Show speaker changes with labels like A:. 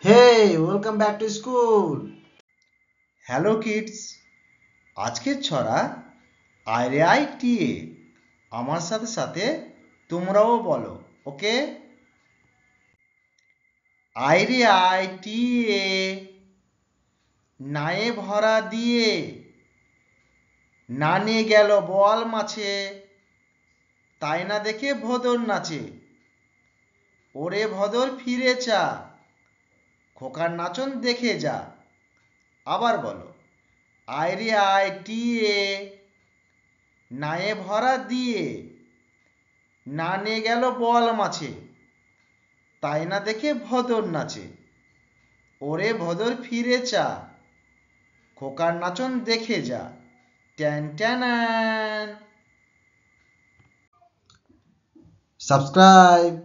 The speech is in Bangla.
A: Hey, welcome back to school.
B: Hello kids, আজকের ছড়া আইরে আই টি এ। আমার সাথে সাথে তোমরাও বলো, ওকে? আইরে আই টি এ, নায়ে ভরা দিয়ে, নানে গেল বোয়াল মাছে, তাই না দেখে ভোদর নাচে। ওরে ভদর ফিরে চা, খোকার নাচন দেখে যা। আবার বলো, আইরে আই টি এ, নায়ে ভরা দিয়ে, নানে গেল বোয়াল মাছে, তাই না দেখে ভদর নাচে। ওরে ভদর ফিরে চা, খোকার নাচন দেখে যা। ট্যান ট্যানান।
A: Subscribe.